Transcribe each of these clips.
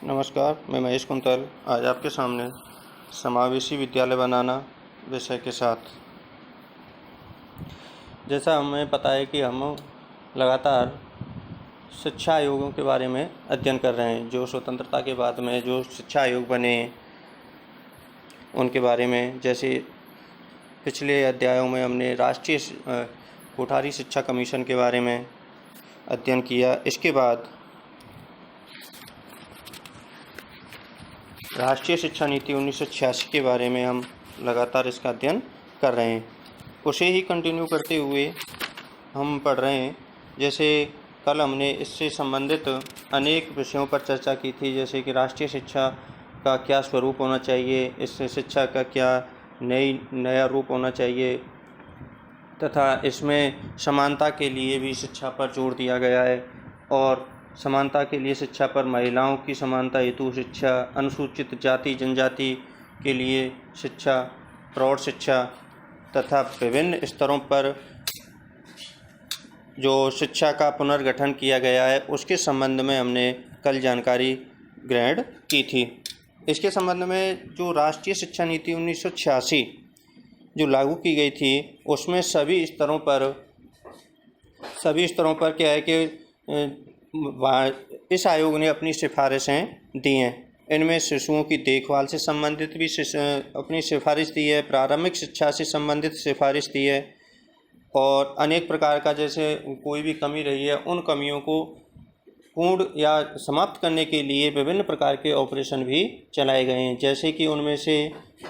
नमस्कार, मैं महेश कुंतल आज आपके सामने समावेशी विद्यालय बनाना विषय के साथ। जैसा हमें पता है कि हम लगातार शिक्षा आयोगों के बारे में अध्ययन कर रहे हैं। जो स्वतंत्रता के बाद में जो शिक्षा आयोग बने उनके बारे में, जैसे पिछले अध्यायों में हमने राष्ट्रीय कोठारी शिक्षा कमीशन के बारे में अध्ययन किया। इसके बाद राष्ट्रीय शिक्षा नीति 1986 के बारे में हम लगातार इसका अध्ययन कर रहे हैं। उसे ही कंटिन्यू करते हुए हम पढ़ रहे हैं। जैसे कल हमने इससे संबंधित अनेक विषयों पर चर्चा की थी, जैसे कि राष्ट्रीय शिक्षा का क्या स्वरूप होना चाहिए, इस शिक्षा का क्या नया रूप होना चाहिए, तथा इसमें समानता के लिए भी शिक्षा पर जोर दिया गया है। और समानता के लिए शिक्षा पर महिलाओं की समानता हेतु शिक्षा, अनुसूचित जाति जनजाति के लिए शिक्षा, प्रौढ़ शिक्षा तथा विभिन्न स्तरों पर जो शिक्षा का पुनर्गठन किया गया है उसके संबंध में हमने कल जानकारी ग्रहण की थी। इसके संबंध में जो राष्ट्रीय शिक्षा नीति 1986 जो लागू की गई थी उसमें सभी स्तरों पर क्या है कि इस आयोग ने अपनी सिफारिशें दी हैं। इनमें शिशुओं की देखभाल से संबंधित भी अपनी सिफारिश दी है, प्रारंभिक शिक्षा से संबंधित सिफारिश दी है, और अनेक प्रकार का जैसे कोई भी कमी रही है उन कमियों को पूर्ण या समाप्त करने के लिए विभिन्न प्रकार के ऑपरेशन भी चलाए गए हैं। जैसे कि उनमें से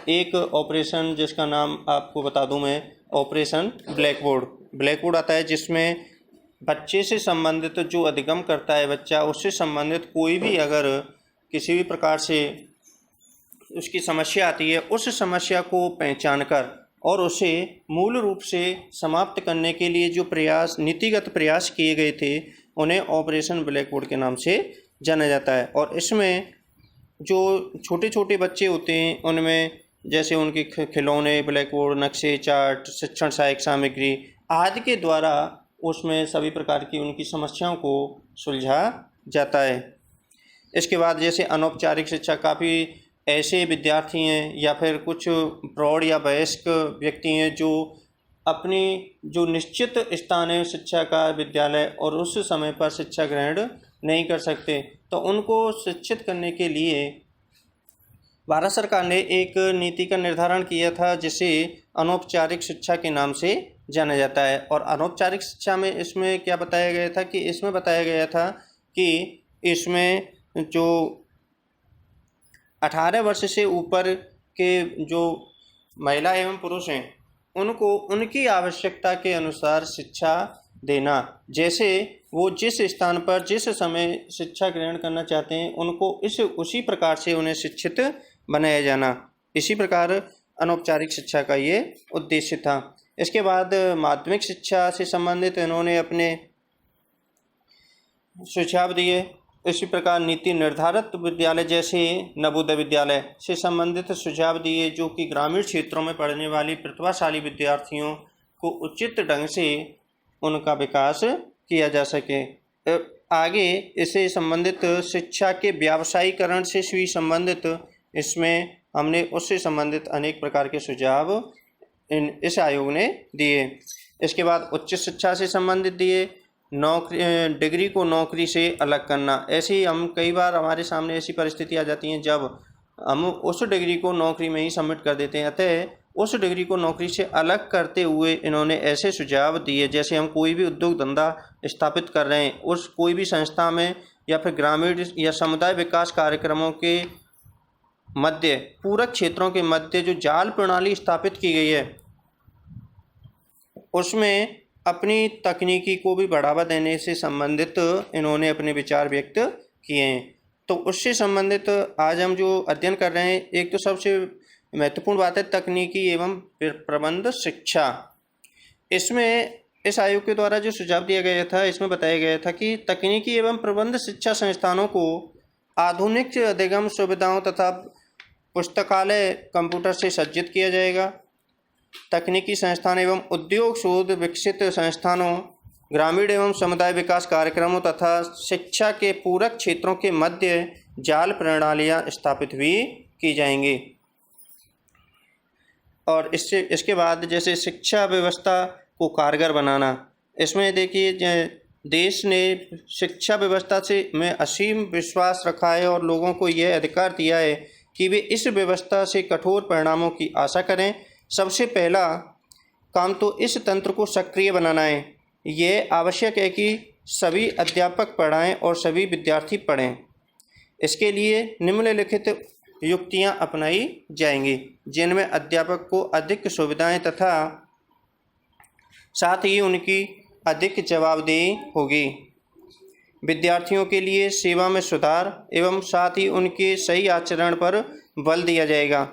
एक ऑपरेशन जिसका नाम आपको बता दूं मैं, ऑपरेशन ब्लैकबोर्ड आता है, जिसमें बच्चे से संबंधित जो अधिगम करता है बच्चा, उससे संबंधित कोई भी अगर किसी भी प्रकार से उसकी समस्या आती है, उस समस्या को पहचान कर और उसे मूल रूप से समाप्त करने के लिए जो नीतिगत प्रयास किए गए थे उन्हें ऑपरेशन ब्लैकबोर्ड के नाम से जाना जाता है। और इसमें जो छोटे छोटे बच्चे होते हैं उनमें जैसे उनके खिलौने, ब्लैकबोर्ड, नक्शे, चार्ट, शिक्षण सहायक सामग्री आदि के द्वारा उसमें सभी प्रकार की उनकी समस्याओं को सुलझा जाता है। इसके बाद जैसे अनौपचारिक शिक्षा, काफ़ी ऐसे विद्यार्थी हैं या फिर कुछ प्रौढ़ या वयस्क व्यक्ति हैं जो अपनी जो निश्चित स्थान है शिक्षा का विद्यालय और उस समय पर शिक्षा ग्रहण नहीं कर सकते, तो उनको शिक्षित करने के लिए भारत सरकार ने एक नीति का निर्धारण किया था जिसे अनौपचारिक शिक्षा के नाम से जाना जाता है। और अनौपचारिक शिक्षा में इसमें क्या बताया गया था कि इसमें बताया गया था कि इसमें जो 18 वर्ष से ऊपर के जो महिला एवं पुरुष हैं उनको उनकी आवश्यकता के अनुसार शिक्षा देना, जैसे वो जिस स्थान पर जिस समय शिक्षा ग्रहण करना चाहते हैं उनको उसी प्रकार से उन्हें शिक्षित बनाया जाना। इसी प्रकार अनौपचारिक शिक्षा का ये उद्देश्य था। इसके बाद माध्यमिक शिक्षा से संबंधित इन्होंने अपने सुझाव दिए। इसी प्रकार नीति निर्धारित विद्यालय जैसे नवोदय विद्यालय से संबंधित सुझाव दिए, जो कि ग्रामीण क्षेत्रों में पढ़ने वाली प्रतिभाशाली विद्यार्थियों को उचित ढंग से उनका विकास किया जा सके। आगे इससे संबंधित शिक्षा के व्यावसायीकरण से भी संबंधित इसमें हमने उससे संबंधित अनेक प्रकार के सुझाव इस आयोग ने दिए। इसके बाद उच्च शिक्षा से संबंधित दिए, डिग्री को नौकरी से अलग करना। ऐसे ही हम कई बार हमारे सामने ऐसी परिस्थिति आ जाती हैं जब हम उस डिग्री को नौकरी में ही सबमिट कर देते हैं, अतः उस डिग्री को नौकरी से अलग करते हुए इन्होंने ऐसे सुझाव दिए, जैसे हम कोई भी उद्योग धंधा स्थापित कर रहे हैं, उस कोई भी संस्था में या फिर ग्रामीण या समुदाय विकास कार्यक्रमों के मध्य, पूरक क्षेत्रों के मध्य जो जाल प्रणाली स्थापित की गई है उसमें अपनी तकनीकी को भी बढ़ावा देने से संबंधित इन्होंने अपने विचार व्यक्त किए हैं। तो उससे संबंधित आज हम जो अध्ययन कर रहे हैं, एक तो सबसे महत्वपूर्ण बात है तकनीकी एवं प्रबंध शिक्षा। इसमें इस आयोग के द्वारा जो सुझाव दिया गया था, इसमें बताया गया था कि तकनीकी एवं प्रबंध शिक्षा संस्थानों को आधुनिक अधिगम सुविधाओं तथा पुस्तकालय कंप्यूटर से सज्जित किया जाएगा। तकनीकी संस्थान एवं उद्योग शोध विकसित संस्थानों, ग्रामीण एवं समुदाय विकास कार्यक्रमों तथा शिक्षा के पूरक क्षेत्रों के मध्य जाल प्रणालियां स्थापित भी की जाएंगी। और इसके बाद जैसे शिक्षा व्यवस्था को कारगर बनाना, इसमें देखिए देश ने शिक्षा व्यवस्था से में असीम विश्वास रखा है और लोगों को यह अधिकार दिया है कि वे इस व्यवस्था से कठोर परिणामों की आशा करें। सबसे पहला काम तो इस तंत्र को सक्रिय बनाना है। यह आवश्यक है कि सभी अध्यापक पढ़ाएं और सभी विद्यार्थी पढ़ें। इसके लिए निम्नलिखित युक्तियां अपनाई जाएंगी, जिनमें अध्यापक को अधिक सुविधाएं तथा साथ ही उनकी अधिक जवाबदेही होगी। विद्यार्थियों के लिए सेवा में सुधार एवं साथ ही उनके सही आचरण पर बल दिया जाएगा।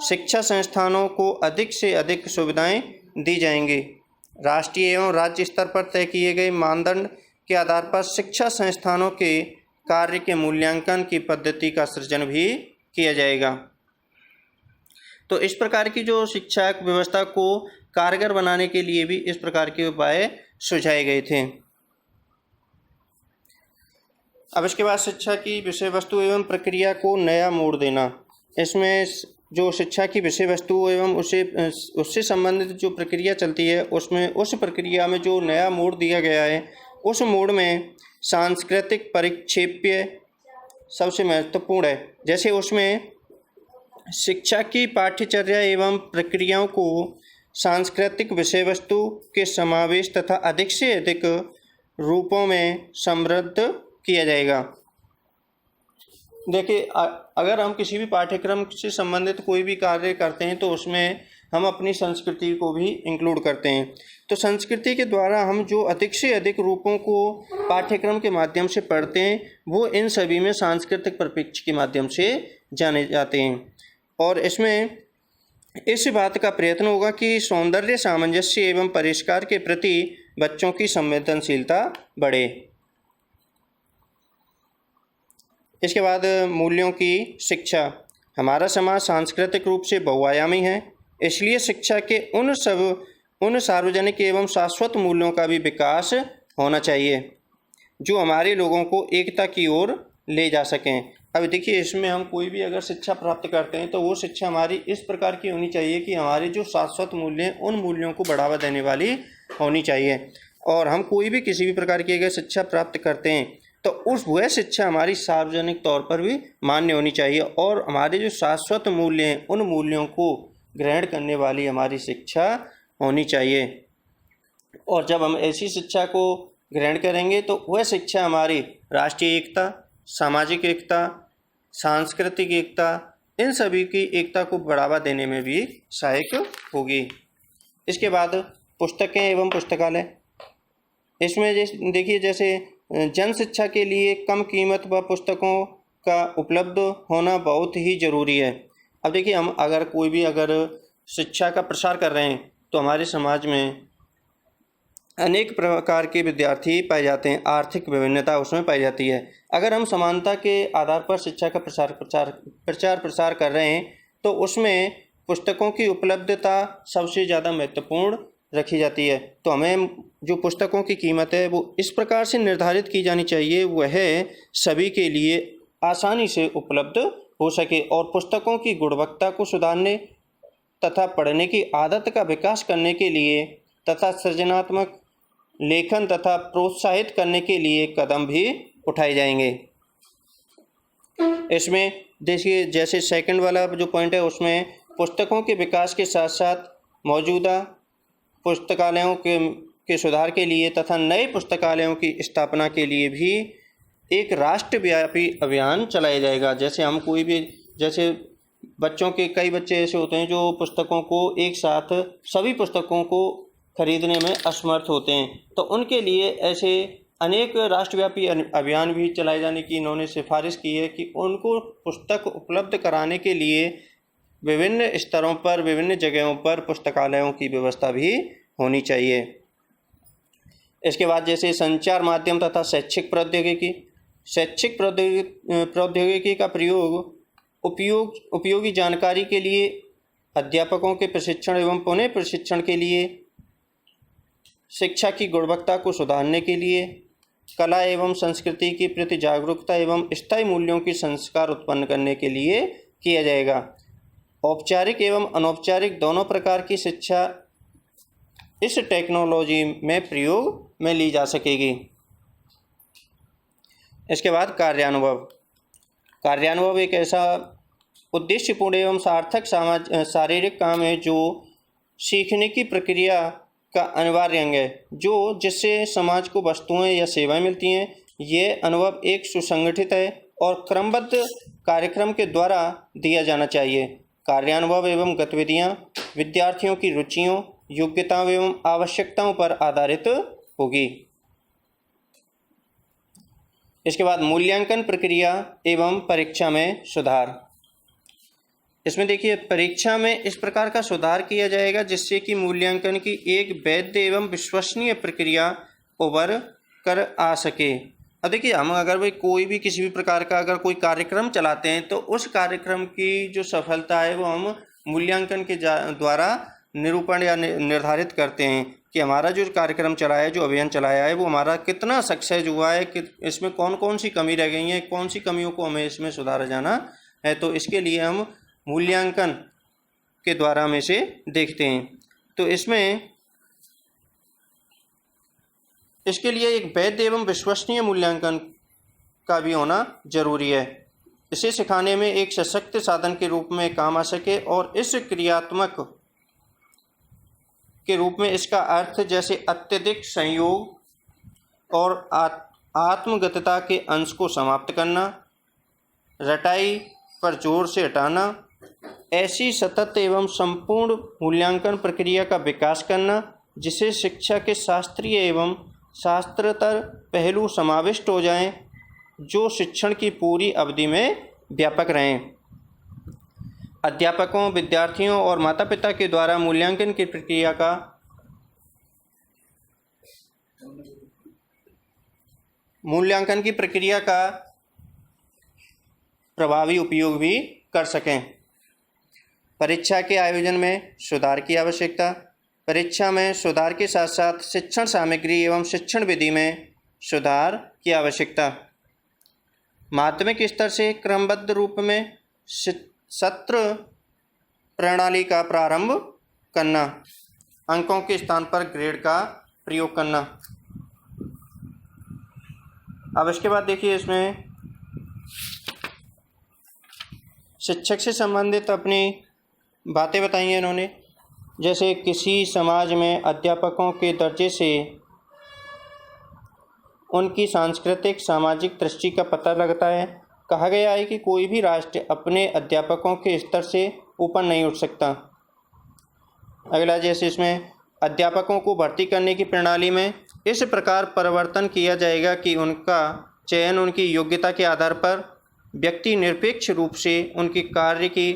शिक्षा संस्थानों को अधिक से अधिक सुविधाएं दी जाएंगी। राष्ट्रीय एवं राज्य स्तर पर तय किए गए मानदंड के आधार पर शिक्षा संस्थानों के कार्य के मूल्यांकन की पद्धति का सृजन भी किया जाएगा। तो इस प्रकार की जो शिक्षा व्यवस्था को कारगर बनाने के लिए भी इस प्रकार के उपाय सुझाए गए थे। अब इसके बाद शिक्षा की विषय वस्तु एवं प्रक्रिया को नया मोड़ देना। इसमें जो शिक्षा की विषय वस्तु एवं उससे संबंधित जो प्रक्रिया चलती है, उसमें उस प्रक्रिया में जो नया मोड़ दिया गया है, उस मोड़ में सांस्कृतिक परिक्षेप्य सबसे महत्वपूर्ण है। जैसे उसमें शिक्षा की पाठ्यचर्या एवं प्रक्रियाओं को सांस्कृतिक विषय वस्तु के समावेश तथा अधिक से अधिक रूपों में समृद्ध किया जाएगा। देखिए, अगर हम किसी भी पाठ्यक्रम से संबंधित कोई भी कार्य करते हैं तो उसमें हम अपनी संस्कृति को भी इंक्लूड करते हैं। तो संस्कृति के द्वारा हम जो अधिक से अधिक रूपों को पाठ्यक्रम के माध्यम से पढ़ते हैं, वो इन सभी में सांस्कृतिक परिप्रेक्ष्य के माध्यम से जाने जाते हैं। और इसमें इस बात का प्रयत्न होगा कि सौंदर्य, सामंजस्य एवं परिष्कार के प्रति बच्चों की संवेदनशीलता बढ़े। इसके बाद मूल्यों की शिक्षा। हमारा समाज सांस्कृतिक रूप से बहुआयामी है, इसलिए शिक्षा के उन सार्वजनिक एवं शाश्वत मूल्यों का भी विकास होना चाहिए जो हमारे लोगों को एकता की ओर ले जा सकें। अब देखिए, इसमें हम कोई भी अगर शिक्षा प्राप्त करते हैं तो वो शिक्षा हमारी इस प्रकार की होनी चाहिए कि हमारे जो शाश्वत मूल्य हैं उन मूल्यों को बढ़ावा देने वाली होनी चाहिए। और हम कोई भी किसी भी प्रकार की अगर शिक्षा प्राप्त करते हैं तो वह शिक्षा हमारी सार्वजनिक तौर पर भी मान्य होनी चाहिए और हमारे जो शाश्वत मूल्य हैं उन मूल्यों को ग्रहण करने वाली हमारी शिक्षा होनी चाहिए। और जब हम ऐसी शिक्षा को ग्रहण करेंगे तो वह शिक्षा हमारी राष्ट्रीय एकता, सामाजिक एकता, सांस्कृतिक एकता, इन सभी की एकता को बढ़ावा देने में भी सहायक होगी। इसके बाद पुस्तकें एवं पुस्तकालय। इसमें देखिए, जैसे जन शिक्षा के लिए कम कीमत व पुस्तकों का उपलब्ध होना बहुत ही ज़रूरी है। अब देखिए, हम अगर कोई भी शिक्षा का प्रसार कर रहे हैं तो हमारे समाज में अनेक प्रकार के विद्यार्थी पाए जाते हैं, आर्थिक विभिन्नता उसमें पाई जाती है। अगर हम समानता के आधार पर शिक्षा का प्रचार प्रसार कर रहे हैं तो उसमें पुस्तकों की उपलब्धता सबसे ज़्यादा महत्वपूर्ण रखी जाती है। तो हमें जो पुस्तकों की कीमत है वो इस प्रकार से निर्धारित की जानी चाहिए, वह सभी के लिए आसानी से उपलब्ध हो सके और पुस्तकों की गुणवत्ता को सुधारने तथा पढ़ने की आदत का विकास करने के लिए तथा सृजनात्मक लेखन तथा प्रोत्साहित करने के लिए कदम भी उठाए जाएंगे। इसमें देखिए, जैसे सेकंड वाला जो पॉइंट है उसमें पुस्तकों के विकास के साथ साथ मौजूदा पुस्तकालयों के सुधार के लिए तथा नए पुस्तकालयों की स्थापना के लिए भी एक राष्ट्रव्यापी अभियान चलाया जाएगा। जैसे हम कोई भी, जैसे कई बच्चे ऐसे होते हैं जो पुस्तकों को एक साथ सभी पुस्तकों को खरीदने में असमर्थ होते हैं, तो उनके लिए ऐसे अनेक राष्ट्रव्यापी अभियान भी चलाए जाने की इन्होंने सिफारिश की है कि उनको पुस्तक उपलब्ध कराने के लिए विभिन्न स्तरों पर, विभिन्न जगहों पर पुस्तकालयों की व्यवस्था भी होनी चाहिए। इसके बाद जैसे संचार माध्यम तथा शैक्षिक प्रौद्योगिकी का उपयोगी जानकारी के लिए, अध्यापकों के प्रशिक्षण एवं पुनः प्रशिक्षण के लिए, शिक्षा की गुणवत्ता को सुधारने के लिए, कला एवं संस्कृति की प्रति जागरूकता एवं स्थायी मूल्यों की संस्कार उत्पन्न करने के लिए किया जाएगा। औपचारिक एवं अनौपचारिक दोनों प्रकार की शिक्षा इस टेक्नोलॉजी में प्रयोग में ली जा सकेगी। इसके बाद कार्यानुभव एक ऐसा उद्देश्यपूर्ण एवं सार्थक शारीरिक काम है जो सीखने की प्रक्रिया का अनिवार्य अंग है, जिससे समाज को वस्तुएं या सेवाएं मिलती हैं। ये अनुभव एक सुसंगठित है और क्रमबद्ध कार्यक्रम के द्वारा दिया जाना चाहिए। कार्यानुभव एवं गतिविधियां विद्यार्थियों की रुचियों, योग्यताओं एवं आवश्यकताओं पर आधारित होगी। इसके बाद मूल्यांकन प्रक्रिया एवं परीक्षा में सुधार। इसमें देखिए, परीक्षा में इस प्रकार का सुधार किया जाएगा जिससे कि मूल्यांकन की एक वैध एवं विश्वसनीय प्रक्रिया उभर कर आ सके। अब देखिए, हम अगर कोई भी किसी भी प्रकार का अगर कोई कार्यक्रम चलाते हैं तो उस कार्यक्रम की जो सफलता है वो हम मूल्यांकन के द्वारा निरूपण या निर्धारित करते हैं कि हमारा जो कार्यक्रम चलाया है, जो अभियान चलाया है, वो हमारा कितना सक्सेस हुआ है, कि इसमें कौन कौन सी कमी रह गई है, कौन सी कमियों को हमें इसमें सुधारा जाना है। तो इसके लिए हम मूल्यांकन के द्वारा हम इसे देखते हैं। तो इसके लिए एक वैध एवं विश्वसनीय मूल्यांकन का भी होना जरूरी है। इसे सिखाने में एक सशक्त साधन के रूप में काम आ सके और इस क्रियात्मक के रूप में इसका अर्थ जैसे अत्यधिक संयोग और आत्मगतता के अंश को समाप्त करना, रटाई पर जोर से हटाना, ऐसी सतत एवं संपूर्ण मूल्यांकन प्रक्रिया का विकास करना जिसे शिक्षा के शास्त्रीय एवं शास्त्रतर पहलू समाविष्ट हो जाएं, जो शिक्षण की पूरी अवधि में व्यापक रहें। अध्यापकों, विद्यार्थियों और माता पिता के द्वारा मूल्यांकन की प्रक्रिया का प्रभावी उपयोग भी कर सकें। परीक्षा के आयोजन में सुधार की आवश्यकता। परीक्षा में सुधार के साथ साथ शिक्षण सामग्री एवं शिक्षण विधि में सुधार की आवश्यकता। माध्यमिक स्तर से क्रमबद्ध रूप में सत्र प्रणाली का प्रारंभ करना, अंकों के स्थान पर ग्रेड का प्रयोग करना। अब इसके बाद देखिए, इसमें शिक्षक से संबंधित अपनी बातें बताई हैं इन्होंने। जैसे किसी समाज में अध्यापकों के दर्जे से उनकी सांस्कृतिक सामाजिक दृष्टि का पता लगता है। कहा गया है कि कोई भी राष्ट्र अपने अध्यापकों के स्तर से ऊपर नहीं उठ सकता। अगला, जैसे इसमें अध्यापकों को भर्ती करने की प्रणाली में इस प्रकार परिवर्तन किया जाएगा कि उनका चयन उनकी योग्यता के आधार पर व्यक्ति निरपेक्ष रूप से उनके कार्य की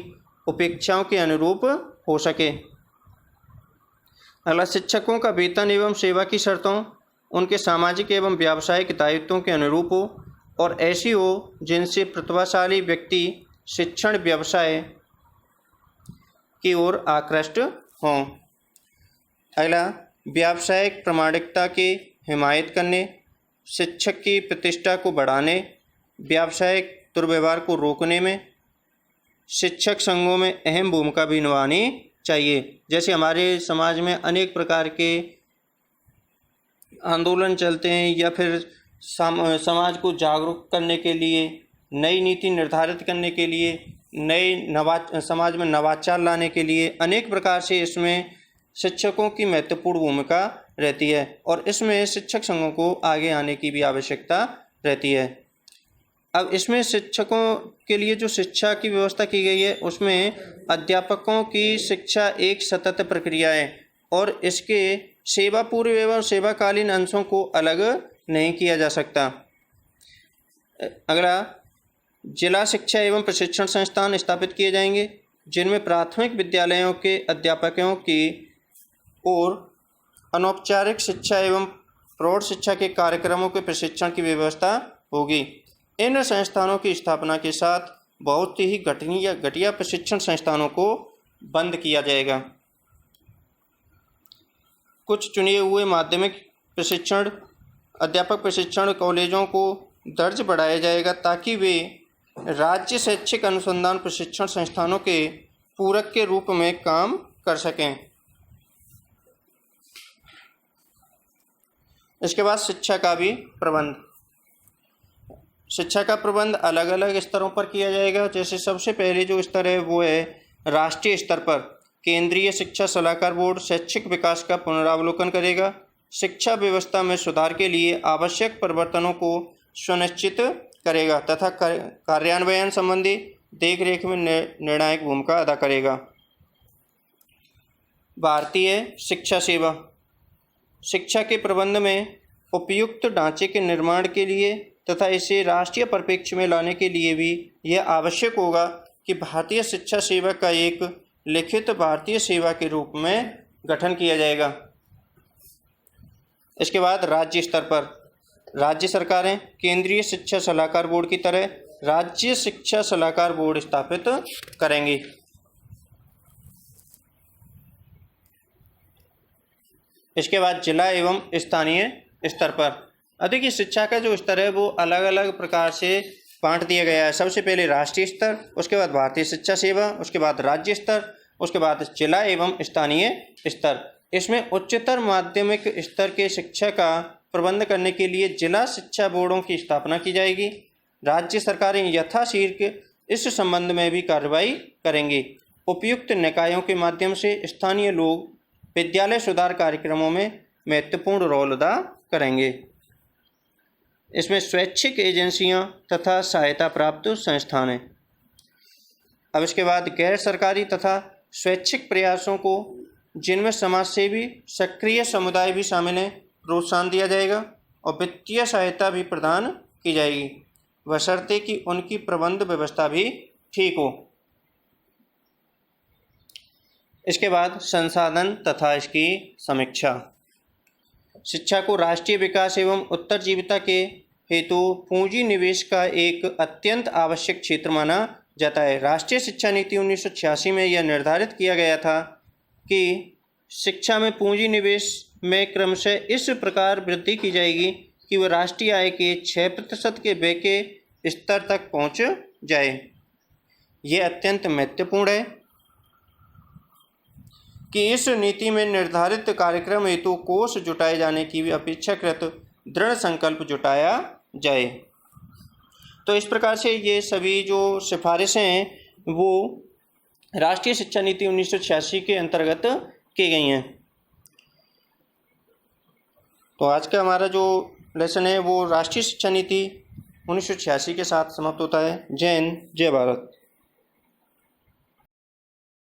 अपेक्षाओं के अनुरूप हो सके। अगला, शिक्षकों का वेतन एवं सेवा की शर्तों उनके सामाजिक एवं व्यावसायिक दायित्वों के अनुरूप हो और ऐसी हो जिनसे प्रतिभाशाली व्यक्ति शिक्षण व्यवसाय की ओर आकृष्ट हों। अगला, व्यावसायिक प्रामाणिकता की हिमायत करने, शिक्षक की प्रतिष्ठा को बढ़ाने, व्यावसायिक दुर्व्यवहार को रोकने में शिक्षक संघों में अहम भूमिका भी निभानी चाहिए। जैसे हमारे समाज में अनेक प्रकार के आंदोलन चलते हैं या फिर समाज को जागरूक करने के लिए, नई नीति निर्धारित करने के लिए, समाज में नवाचार लाने के लिए अनेक प्रकार से इसमें शिक्षकों की महत्वपूर्ण भूमिका रहती है और इसमें शिक्षक संघों को आगे आने की भी आवश्यकता रहती है। अब इसमें शिक्षकों के लिए जो शिक्षा की व्यवस्था की गई है उसमें अध्यापकों की शिक्षा एक सतत प्रक्रिया है और इसके सेवा पूर्व एवं सेवाकालीन अंशों को अलग नहीं किया जा सकता। अगला, जिला शिक्षा एवं प्रशिक्षण संस्थान स्थापित किए जाएंगे जिनमें प्राथमिक विद्यालयों के अध्यापकों की और अनौपचारिक शिक्षा एवं प्रौढ़ शिक्षा के कार्यक्रमों के प्रशिक्षण की व्यवस्था होगी। इन संस्थानों की स्थापना के साथ बहुत ही घटिया प्रशिक्षण संस्थानों को बंद किया जाएगा। कुछ चुने हुए माध्यमिक प्रशिक्षण अध्यापक प्रशिक्षण कॉलेजों को दर्ज बढ़ाया जाएगा ताकि वे राज्य शैक्षिक अनुसंधान प्रशिक्षण संस्थानों के पूरक के रूप में काम कर सकें। इसके बाद शिक्षा का भी प्रबंध। शिक्षा का प्रबंध अलग अलग स्तरों पर किया जाएगा। जैसे सबसे पहले जो स्तर है वो है राष्ट्रीय स्तर पर केंद्रीय शिक्षा सलाहकार बोर्ड शैक्षिक विकास का पुनरावलोकन करेगा, शिक्षा व्यवस्था में सुधार के लिए आवश्यक परिवर्तनों को सुनिश्चित करेगा तथा कार्यान्वयन संबंधी देखरेख में निर्णायक भूमिका अदा करेगा। भारतीय शिक्षा सेवा शिक्षा के प्रबंध में उपयुक्त ढांचे के निर्माण के लिए तथा इसे राष्ट्रीय परिप्रेक्ष्य में लाने के लिए भी यह आवश्यक होगा कि भारतीय शिक्षा सेवा का एक लिखित भारतीय सेवा के रूप में गठन किया जाएगा। इसके बाद राज्य स्तर पर राज्य सरकारें केंद्रीय शिक्षा सलाहकार बोर्ड की तरह राज्य शिक्षा सलाहकार बोर्ड स्थापित करेंगी। इसके बाद जिला एवं स्थानीय स्तर पर देखिए शिक्षा का जो स्तर है वो अलग अलग प्रकार से बांट दिया गया है। सबसे पहले राष्ट्रीय स्तर, उसके बाद भारतीय शिक्षा सेवा, उसके बाद राज्य स्तर, उसके बाद जिला एवं स्थानीय स्तर। इसमें उच्चतर माध्यमिक स्तर के शिक्षा का प्रबंध करने के लिए जिला शिक्षा बोर्डों की स्थापना की जाएगी। राज्य सरकारें यथाशीघ्र इस संबंध में भी कार्रवाई करेंगी। उपयुक्त निकायों के माध्यम से स्थानीय लोग विद्यालय सुधार कार्यक्रमों में महत्वपूर्ण रोल अदा करेंगे। इसमें स्वैच्छिक एजेंसियां तथा सहायता प्राप्त संस्थान हैं। अब इसके बाद गैर सरकारी तथा स्वैच्छिक प्रयासों को जिनमें समाजसेवी सक्रिय समुदाय भी शामिल हैं प्रोत्साहन दिया जाएगा और वित्तीय सहायता भी प्रदान की जाएगी, बशर्ते कि उनकी प्रबंध व्यवस्था भी ठीक हो। इसके बाद संसाधन तथा इसकी समीक्षा। शिक्षा को राष्ट्रीय विकास एवं उत्तरजीविता के हेतु पूंजी निवेश का एक अत्यंत आवश्यक क्षेत्र माना जाता है। राष्ट्रीय शिक्षा नीति 1986 में यह निर्धारित किया गया था कि शिक्षा में पूंजी निवेश में क्रमशः इस प्रकार वृद्धि की जाएगी कि वह राष्ट्रीय आय के 6% के व्यय के स्तर तक पहुंच जाए। यह अत्यंत महत्वपूर्ण है कि इस नीति में निर्धारित कार्यक्रम हेतु कोष जुटाए जाने की भी अपेक्षाकृत दृढ़ संकल्प जुटाया जाए। तो इस प्रकार से ये सभी जो सिफारिशें हैं वो राष्ट्रीय शिक्षा नीति 1986 के अंतर्गत की गई हैं। तो आज का हमारा जो लेसन है वो राष्ट्रीय शिक्षा नीति 1986 के साथ समाप्त होता है। जय हिंद, जय भारत।